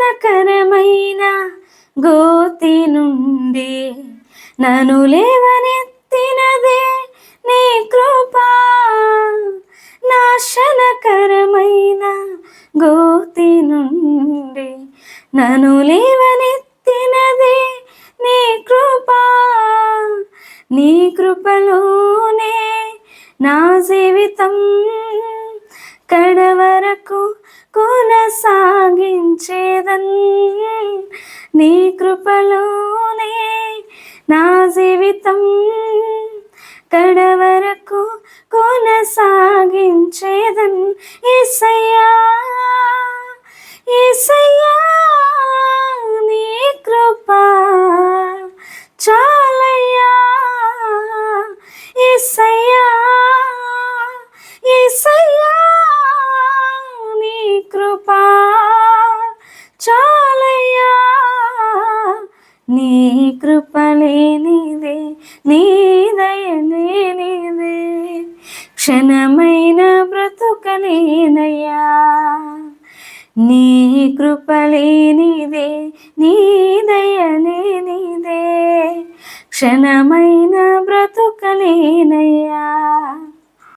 నాశనకరమైన గోతి నుండి నన్ను లేవనెత్తినదే నీ కృపా. నాశనకరమైన గోతి నుండి నన్ను లేవనెత్తినదే నీ కృపా. నీ కృపలోనే నా జీవితం కడవరకు కొనసాగించేదన్. నీ కృపలోనే నా జీవితం కడవరకు కొనసాగించేదన్. యేసయ్యా యేసయ్యా నీ కృప చాలయ్యా. యేసయ్యా యేసయ్యా నీ కృప చాలయ్యా. నీ కృప లేనిదే నీ దయ లేనిదే క్షణమైన బ్రతుకలేనయ్యా. నీ కృప లేనిదే నీ దయ లేనిదే క్షణమైన బ్రతుకలేనయ్యా.